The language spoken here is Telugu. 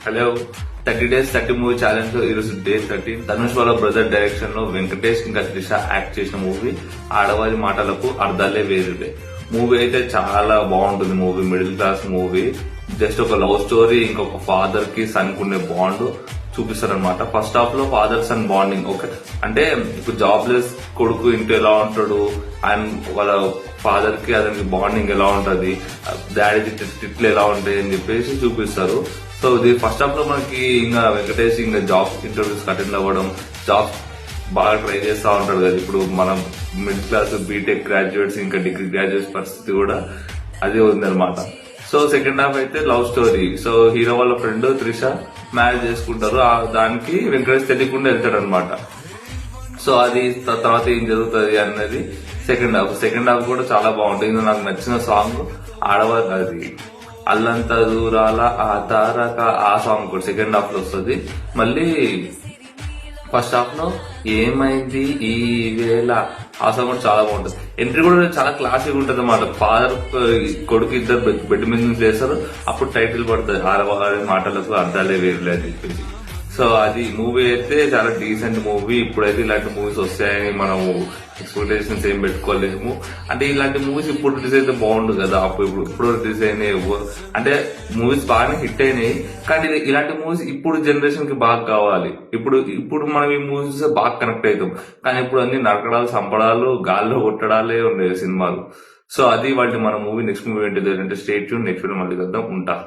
హలో 30 days 30 మూవీ ఛాలెంజ్ లో ఈరోజు డే 13. ధనుష్ వాళ్ళ బ్రదర్ డైరెక్షన్ లో వెంకటేష్ ఇంకా త్రిష యాక్ట్ చేసిన మూవీ ఆడవారి మాటలకు అర్థాలే వేరులే. మూవీ అయితే చాలా బాగుంటుంది. Movie middle class movie, just ఒక లవ్ స్టోరీ, ఇంకొక ఫాదర్ కి సన్ కు ఉండే బాండ్ చూపిస్తారనమాట. ఫస్ట్ హాఫ్ లో ఫాదర్ సన్ బాండింగ్ ఓకే, అంటే ఇప్పుడు జాబ్లెస్ కొడుకు ఇంట్లో ఎలా ఉంటాడు అండ్ వాళ్ళ ఫాదర్ కి అతనికి బాండింగ్ ఎలా ఉంటది, డాడీ తిట్లు ఎలా ఉంటాయి అని చెప్పేసి చూపిస్తారు. సో ఇది ఫస్ట్ హాఫ్ లో మనకి ఇంకా వెంకటేష్ ఇంకా జాబ్ ఇంటర్వ్యూస్ అటెండ్ అవ్వడం, జాబ్ బాగా ట్రై చేస్తా ఉంటాడు కదా. ఇప్పుడు మనం మిడిల్ క్లాస్ బీటెక్ గ్రాడ్యుయేట్స్ ఇంకా డిగ్రీ గ్రాడ్యుయేట్స్ పరిస్థితి కూడా అదే ఉందన్నమాట. సో సెకండ్ హాఫ్ అయితే లవ్ స్టోరీ. సో హీరో వాళ్ళ ఫ్రెండ్ త్రిష మ్యారేజ్ చేసుకుంటారు, దానికి వెంకటేష్ తెలియకుండా వెళ్తాడు అనమాట. సో అది తర్వాత ఏం జరుగుతుంది అన్నది సెకండ్ హాఫ్. సెకండ్ హాఫ్ కూడా చాలా బాగుంటుంది. నాకు నచ్చిన సాంగ్ ఆడవారు, అది అల్లంత దూరాల ఆ తారక, ఆ సాంగ్ కూడా సెకండ్ హాఫ్ లో వస్తుంది. మళ్ళీ ఫస్ట్ హాఫ్ లో ఏమైంది ఈ వేళ, ఆ సాంగ్ కూడా చాలా బాగుంటుంది. ఎంట్రీ కూడా చాలా క్లాసిక్ ఉంటుంది అన్నమాట. ఫాదర్ కొడుకు ఇద్దరు బెడ్ మీద నుంచి లేస్తారు, అప్పుడు టైటిల్ పడుతుంది ఆడవారి మాటలకు అర్థాలే వేరులే అని చెప్పేసి. సో అది మూవీ అయితే చాలా డీసెంట్ మూవీ. ఇప్పుడైతే ఇలాంటి మూవీస్ వస్తాయని మనం ఎక్స్పెక్టేషన్స్ ఏం పెట్టుకోలేము. అంటే ఇలాంటి మూవీస్ ఇప్పుడు రిలీజ్ అయితే బాగుండు కదా. ఇప్పుడు రిలీజ్ అయినాయి అంటే మూవీస్ బాగానే హిట్ అయినాయి, కానీ ఇలాంటి మూవీస్ ఇప్పుడు జనరేషన్ కి బాగా కావాలి. ఇప్పుడు మనం ఈ మూవీస్ బాగా కనెక్ట్ అవుతాం, కానీ ఇప్పుడు అన్ని నరకడాలు, సంపడాలు, గాల్లో కొట్టడాలే ఉండేవి సినిమాలు. సో అది వాళ్ళకి మన మూవీ. నెక్స్ట్ మూవీ ఏంటిది అంటే స్టేట్ ట్యూన్. నెక్స్ట్ మళ్ళీ కద్దాం. ఉంటా.